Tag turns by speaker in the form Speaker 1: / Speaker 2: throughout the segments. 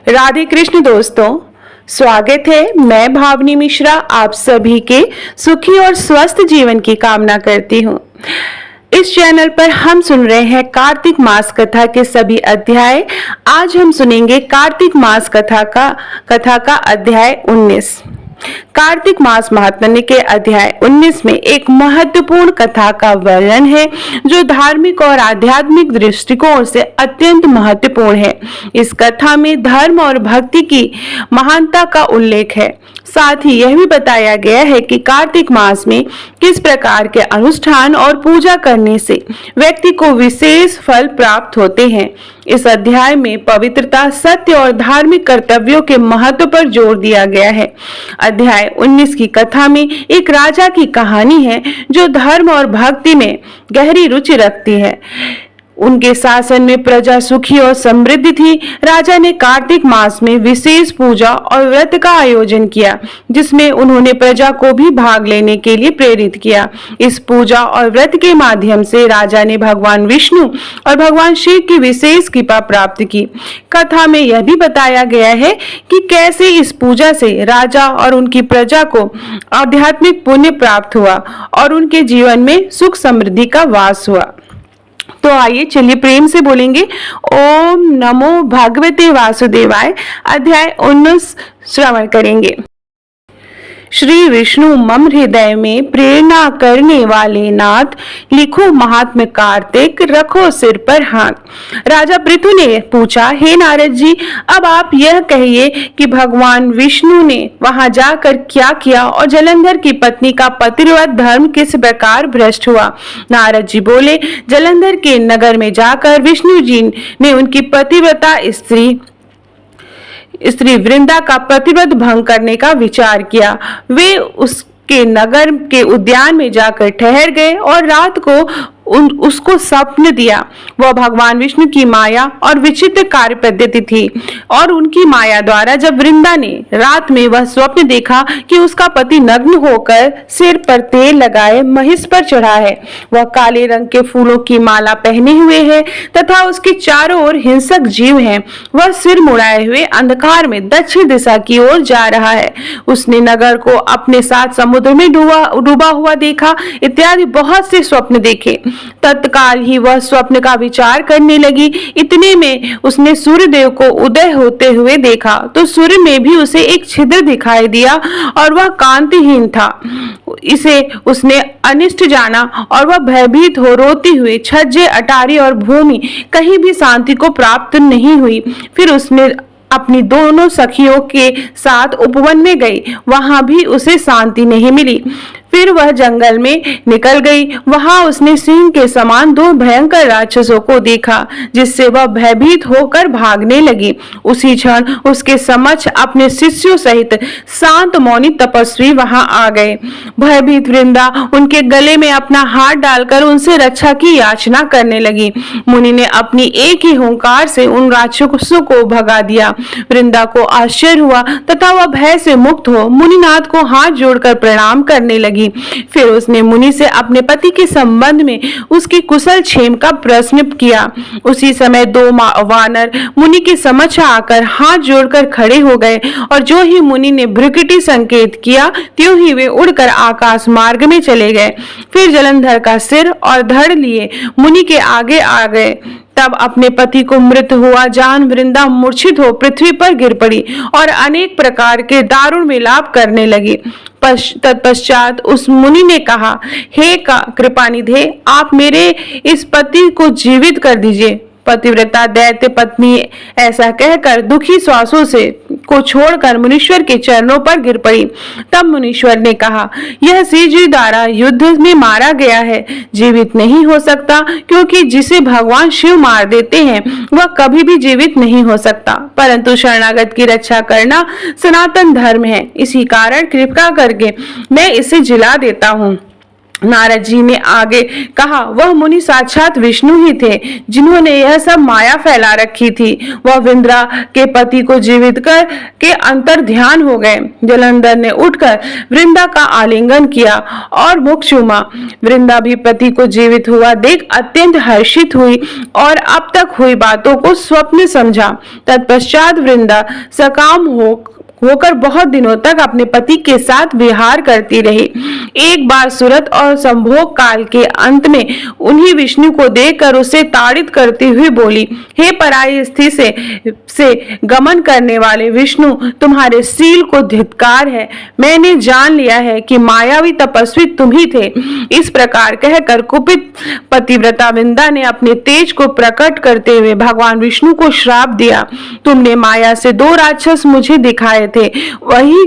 Speaker 1: राधे कृष्ण दोस्तों, स्वागत है। मैं भावनी मिश्रा आप सभी के सुखी और स्वस्थ जीवन की कामना करती हूँ। इस चैनल पर हम सुन रहे हैं कार्तिक मास कथा के सभी अध्याय। आज हम सुनेंगे कार्तिक मास कथा का अध्याय 19। कार्तिक मास महात्म्य के अध्याय 19 में एक महत्वपूर्ण कथा का वर्णन है जो धार्मिक और आध्यात्मिक दृष्टिकोण से अत्यंत महत्वपूर्ण है। इस कथा में धर्म और भक्ति की महानता का उल्लेख है। साथ ही यह भी बताया गया है कि कार्तिक मास में किस प्रकार के अनुष्ठान और पूजा करने से व्यक्ति को विशेष फल प्राप्त होते हैं। इस अध्याय में पवित्रता, सत्य और धार्मिक कर्तव्यों के महत्व पर जोर दिया गया है। अध्याय 19 की कथा में एक राजा की कहानी है जो धर्म और भक्ति में गहरी रुचि रखती है। उनके शासन में प्रजा सुखी और समृद्ध थी। राजा ने कार्तिक मास में विशेष पूजा और व्रत का आयोजन किया जिसमें उन्होंने प्रजा को भी भाग लेने के लिए प्रेरित किया। इस पूजा और व्रत के माध्यम से राजा ने भगवान विष्णु और भगवान शिव की विशेष कृपा प्राप्त की। कथा में यह भी बताया गया है कि कैसे इस पूजा से राजा और उनकी प्रजा को आध्यात्मिक पुण्य प्राप्त हुआ और उनके जीवन में सुख समृद्धि का वास हुआ। तो आइए चलिए प्रेम से बोलेंगे ओम नमो भगवते वासुदेवाय। अध्याय 19 श्रवण करेंगे। श्री विष्णु मम हृदय में प्रेरणा करने वाले नाथ, लिखो महात्म्य कार्तिक, रखो सिर पर हाथ। राजा पृथु ने पूछा, हे नारद जी, अब आप यह कहिए कि भगवान विष्णु ने वहां जाकर क्या किया और जलंधर की पत्नी का पतिव्रत धर्म किस प्रकार भ्रष्ट हुआ। नारद जी बोले, जलंधर के नगर में जाकर विष्णु जी ने उनकी पतिव्रता स्त्री वृंदा का प्रतिव्रत भंग करने का विचार किया। वे उसके नगर के उद्यान में जाकर ठहर गए और रात को उसको स्वप्न दिया। वह भगवान विष्णु की माया और विचित्र कार्य पद्धति थी और उनकी माया द्वारा जब वृंदा ने रात में वह स्वप्न देखा कि उसका पति नग्न होकर सिर पर तेल लगाए महिष पर चढ़ा है, वह काले रंग के फूलों की माला पहने हुए है तथा उसके चारों ओर हिंसक जीव हैं, वह सिर मुड़ाए हुए अंधकार में दक्षिण दिशा की ओर जा रहा है, उसने नगर को अपने साथ समुद्र में डूबा हुआ देखा इत्यादि बहुत से स्वप्न देखे। तत्काल ही वह स्वप्न का विचार करने लगी। इतने में उसने सूर्य देव को उदय होते हुए देखा तो सूर्य में भी उसे एक छिद्र दिखाई दिया और वह कांतिहीन था। इसे उसने अनिष्ट जाना और वह भयभीत हो रोती हुई छज्जे, अटारी और भूमि कहीं भी शांति को प्राप्त नहीं हुई। फिर उसने अपनी दोनों सखियों के साथ उपवन में गई, वहां भी उसे शांति नहीं मिली। फिर वह जंगल में निकल गई, वहां उसने सिंह के समान दो भयंकर राक्षसों को देखा जिससे वह भयभीत होकर भागने लगी। उसी क्षण उसके समक्ष अपने शिष्यों सहित शांत मौनी तपस्वी वहां आ गए। भयभीत वृंदा उनके गले में अपना हाथ डालकर उनसे रक्षा की याचना करने लगी। मुनि ने अपनी एक ही हुंकार से उन राक्षसों को भगा दिया। वृंदा को आश्चर्य हुआ तथा वह भय से मुक्त हो मुनिनाथ को हाथ जोड़कर प्रणाम करने लगी। फिर उसने मुनि से अपने पति के संबंध में उसकी कुशल क्षेम का प्रश्न किया। उसी समय दो वानर मुनि के समक्ष आकर हाथ जोड़कर खड़े हो गए और जो ही मुनि ने भ्रुकुटी संकेत किया त्यों ही वे उड़कर आकाश मार्ग में चले गए। फिर जलंधर का सिर और धड़ लिए मुनि के आगे आ गए। तब अपने पति को मृत हुआ जान वृंदा मूर्छित हो पृथ्वी पर गिर पड़ी और अनेक प्रकार के दारुण विलाप करने लगी। तत्पश्चात उस मुनि ने कहा, हे कृपानिधे, आप मेरे इस पति को जीवित कर दीजिए। पतिव्रता दैत्य पत्नी ऐसा कहकर दुखी श्वासों से को छोड़कर मुनीश्वर के चरणों पर गिर पड़ी। तब मुनीश्वर ने कहा, यह श्री जी द्वारा युद्ध में मारा गया है, जीवित नहीं हो सकता, क्योंकि जिसे भगवान शिव मार देते हैं वह कभी भी जीवित नहीं हो सकता। परंतु शरणागत की रक्षा करना सनातन धर्म है, इसी कारण कृपा करके मैं इसे जिला देता हूँ। नारद जी ने आगे कहा, वह मुनि साक्षात विष्णु ही थे जिन्होंने यह सब माया फैला रखी थी। वह वृंदा के पति को जीवित कर के अंतर ध्यान हो गए। जलंधर ने उठकर वृंदा का आलिंगन किया और मुख चूमा। वृंदा भी पति को जीवित हुआ देख अत्यंत हर्षित हुई और अब तक हुई बातों को स्वप्न समझा। तत्पश्चात वृंदा सकाम होकर बहुत दिनों तक अपने पति के साथ विहार करती रही। एक बार सुरत और संभोग काल के अंत में उन्हीं विष्णु को देखकर उसे ताड़ित करती हुई बोली, हे पराई स्त्री से गमन करने वाले विष्णु, तुम्हारे शील को धिक्कार है। मैंने जान लिया है कि मायावी तपस्वी तुम ही थे। इस प्रकार कहकर कुपित पतिव्रता वृंदा ने अपने तेज को प्रकट करते हुए भगवान विष्णु को श्राप दिया। तुमने माया से 2 राक्षस मुझे दिखाए थे, वही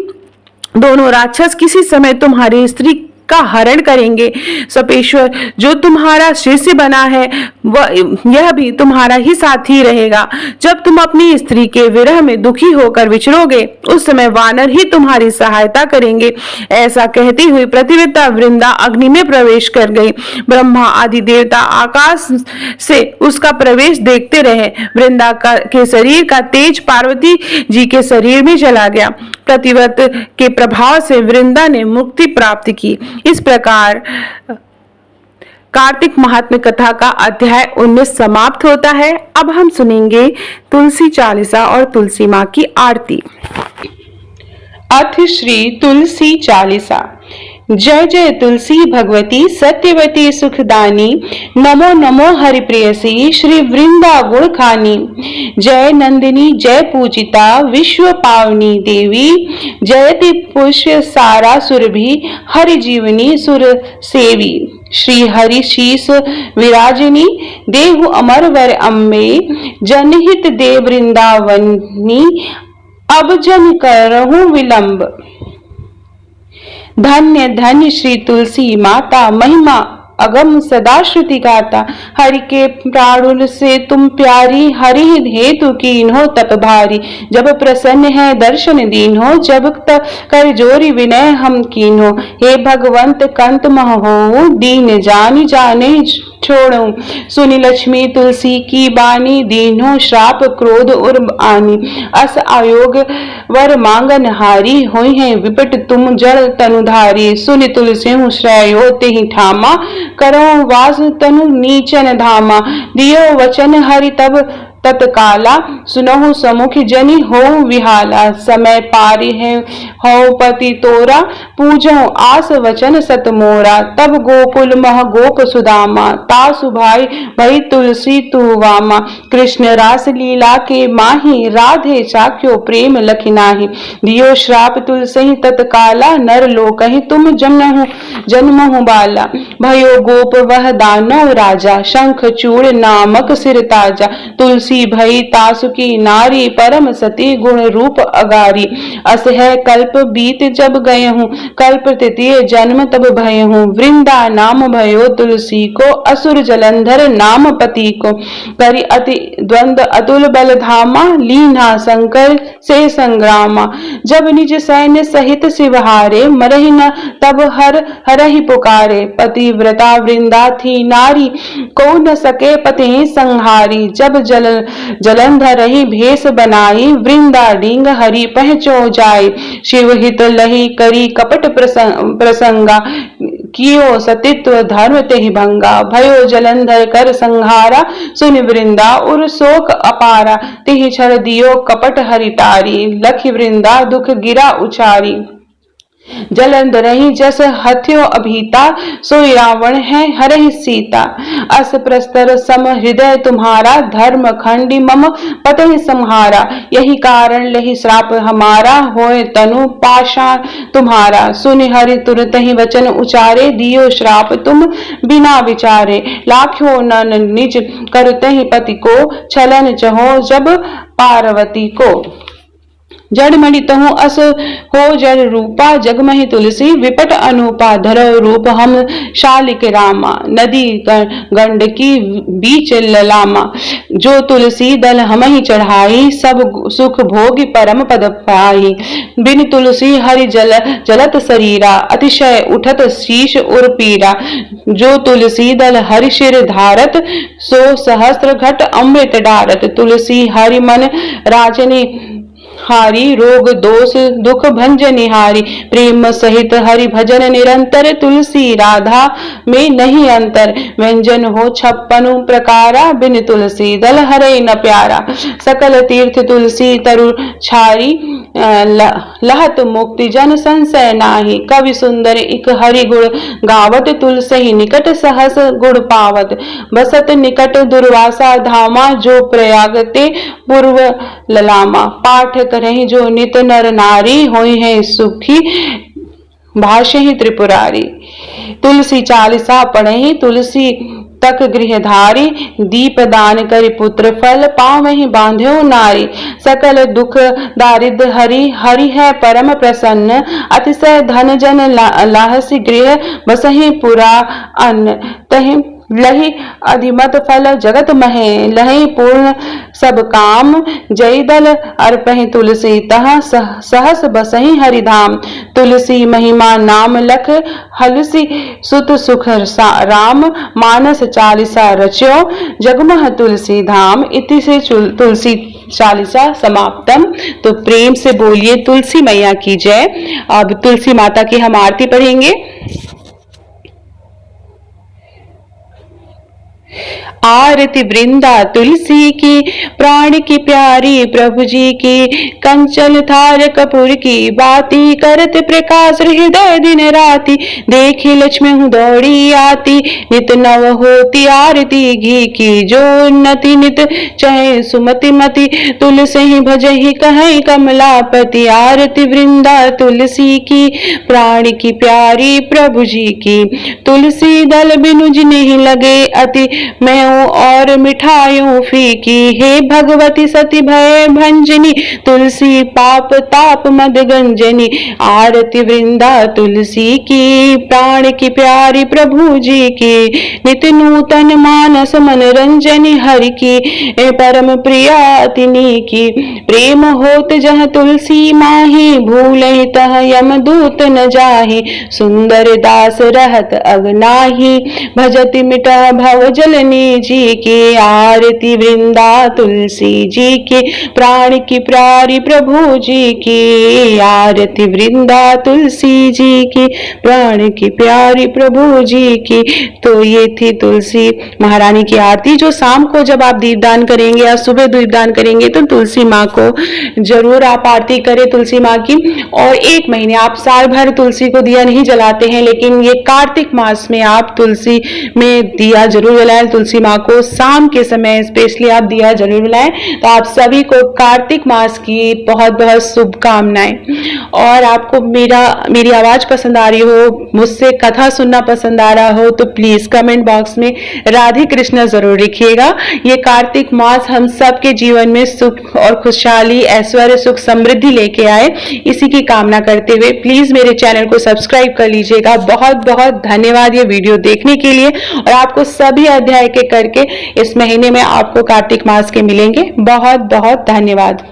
Speaker 1: दोनों राक्षस किसी समय तुम्हारी स्त्री का हरण करेंगे। सपेश्वर जो तुम्हारा शिष्य बना है वह यह भी तुम्हारा ही साथी रहेगा। जब तुम अपनी स्त्री के विरह में दुखी होकर विचरोगे उस समय वानर ही तुम्हारी सहायता करेंगे। ऐसा कहती हुई पतिव्रता वृंदा अग्नि में प्रवेश कर गई। ब्रह्मा आदि देवता आकाश से उसका प्रवेश देखते रहे। वृंदा के शरीर का तेज पार्वती जी के शरीर में चला गया। प्रतिव्रत के प्रभाव से वृंदा ने मुक्ति प्राप्त की। इस प्रकार कार्तिक महात्म्य कथा का अध्याय 19 समाप्त होता है। अब हम सुनेंगे तुलसी चालीसा और तुलसी माँ की आरती। अथ श्री तुलसी चालीसा। जय जय तुलसी भगवती सत्यवती सुखदानी, नमो नमो हरिप्रियसी श्री वृंदा गुण खानी। जय नंदिनी जय पूजिता विश्व पावनी देवी, जयति पुष्य सारा सुरभि हरि जीवनी सुर सेवी। श्री हरि शीस विराजिनी देहु अमर वर अम्बे, जनहित दे वृंदावनी अब जन करहूं विलंब। धन्य धन्य श्री तुलसी माता, महिमा अगम सदा श्रुति गाता। हरि के प्राणुल से तुम प्यारी, हरि हेतु कीन्हो तप भारी। जब प्रसन्न है दर्शन दीन्हो, जब तक कर जोरी विनय हम कीन्हो। हे भगवंत कंत महो, दीन जानी जाने छोड़ो। सुनी लक्ष्मी तुलसी की बानी, दीन्हो श्राप क्रोध उर आनी। अस आयोग वर मांगन हारी, होई है विपट तुम जड़ तनुधारी। सुनि तुलसी हूँ श्रेयो तेहि ठामा, करो वास तनु नीचन धामा। दियो वचन हरि तब तत्काला, सुनहु समुख जनि हो विहाला। समय पारी है हो पति तोरा, पूजो आस वचन सत मोरा। तब गोकुल मह गोप सुदामा, तासु भाई भई तुलसी तू वामा। कृष्ण रास लीला के माही, राधे चाक्यो प्रेम लखिनाही। दियो श्राप तुलसी तत्काला, नर लोकहि तुम जन्महु बाला। भयो गोप वह दानव राजा, शंख चूड़ नामक सिर ताजा। तुलसी भई तासु की नारी, परम सती गुण रूप अगारी। अस है कल्प बीत जब गए हूँ, कल्प तृतीय जन्म तब भय हूँ। वृंदा नाम भयो तुलसी को, असुर जलंधर नाम पति को। करि अति द्वंद अतुल बल धामा, लीना शंकर से संग्रामा। जब निज सैन्य सहित शिवहारे, मरहि न तब हरहि पुकारे। पतिव्रता वृंदा थी नारी, को न सके पति संहारी। जब जलंधर ही भेष बनाई, वृंदा डिंग हरि पहचो जाए। शिव हित लही करी कपट प्रसंगा, कियो सतित्व धर्म तेहि भंगा। भयो जलंधर कर संहारा, सुनि वृंदा उर शोक अपारा। तेहि छड़ दियो कपट हरि टारी, लखि वृंदा दुख गिरा उचारी। जलंधर ही जस हथ्यो अभीता, सोई रावण है हरहि सीता। अस प्रस्तर सम हृदय तुम्हारा, धर्म खंडी मम पतहि संहारा। यही कारण लही श्राप हमारा, होए तनु पाषाण तुम्हारा। सुनि हरि तुरत ही वचन उचारे, दियो श्राप तुम बिना विचारे। लाख्यो नन निज करते ही पति को, छलन चहो जब पार्वती को। जड़मणि तहु अस हो जड़ रूपा, जगमहि तुलसी विपट अनूपा, धरो रूप हम शालिक रामा, नदी गंडकी बीच ललामा। जो तुलसी दल हमहि चढ़ाई, सब सुख भोगी परम पद पाई। बिन तुलसी हरि जलत शरीरा, अतिशय उठत शीश उर पीरा। जो तुलसी दल हरि शिर धारत, सो सहस्त्र घट अमृत डारत। तुलसी हरि मन राजनी हारी, रोग दोष दुख भंजनिहारी। प्रेम सहित हरि भजन निरंतर, तुलसी राधा में नहीं अंतर। व्यंजन हो 56 प्रकारा, बिन तुलसी दल हरे न प्यारा। सकल तीर्थ तुलसी तरु छारी, लहत मुक्ति जन संशय नाही। कवि सुंदर इक हरि गुण गावत, तुलसी निकट सहस गुण पावत। बसत निकट दुर्वासा धामा, जो प्रयागते पूर्व ललामा। पाठ करें जो नित नर नारी, होई है सुखी भाष्य ही त्रिपुरारी। तुलसी चालीसा पढ़े तुलसी तक गृहधारी, दीप दान करि पुत्र फल, पावहि बांध्यो नारी। सकल दुख दारिद्र हरि, हरि है परम प्रसन्न। अतिशय धन जन लाहसी गृह, बसहि पुरा अन्न। तहि लहि अधिमत फल जगत महे, लहि पूर्ण सब काम। जय दल अर्पहि तुलसी, तह सहस बसहि हरिधाम। तुलसी महिमा नाम लख, हलसी सुत सुख राम। मानस चालीसा रच्यो, जगमह तुलसी धाम। इति से तुलसी चालीसा समाप्तम। तो प्रेम से बोलिए तुलसी मैया की जय। अब तुलसी माता की हम आरती पढ़ेंगे। आरती वृंदा तुलसी की, प्राण की प्यारी प्रभु जी की। कंचन थार कपूर की बाती, करत प्रकाश हृदय दिन राती। देखी लक्ष्मी हूँ दौड़ी आती, नित नव होती आरती घी की। जो उन्नति नित चहे सुमति मति, तुलसी ही भजहि कहीं कमलापति। आरती वृंदा तुलसी की, प्राण की प्यारी प्रभु जी की। तुलसी दल बिनु जिन्हि लगे अति, मैं और मिठाइयों फीकी। हे भगवती सती भय भंजनी, तुलसी पाप ताप मद गंजनी। आरती वृंदा तुलसी की, प्राण की प्यारी प्रभु जी की। नित नूतन मानस मनोरंजनी, हरि की परम प्रिया तिनी की। प्रेम होत जह तुलसी माही, भूलहि तह यम दूत न जाहि। सुंदर दास रहत अगनाही, भजति मिटह भव जलनी जी की। आरती वृंदा तुलसी जी की, प्राण की प्यारी प्रभु जी की। आरती वृंदा तुलसी जी की, प्राण की प्यारी प्रभु जी की। तो ये थी तुलसी महारानी की आरती, जो शाम को जब आप दीपदान करेंगे या सुबह दीपदान करेंगे तो तुलसी माँ को जरूर आप आरती करें तुलसी माँ की। और 1 महीने, आप साल भर तुलसी को दिया नहीं जलाते हैं, लेकिन ये कार्तिक मास में आप तुलसी में दिया जरूर जलाएं। तुलसी माँ को शाम के समय स्पेशली आप दिया जरूर जलाएं। तो आप सभी को कार्तिक मास की बहुत बहुत शुभकामनाएं। और आपको मेरी आवाज पसंद आ रही हो, मुझसे कथा सुनना पसंद आ रहा हो, तो प्लीज कमेंट बॉक्स में राधे कृष्णा जरूर लिखिएगा। ये कार्तिक मास हम सबके जीवन में सुख और खुशहाली, ऐश्वर्य, सुख, समृद्धि लेके आए, इसी की कामना करते हुए प्लीज मेरे चैनल को सब्सक्राइब कर लीजिएगा। बहुत बहुत धन्यवाद ये वीडियो देखने के लिए। और आपको सभी अध्याय के करके इस महीने में आपको कार्तिक मास के मिलेंगे। बहुत बहुत धन्यवाद।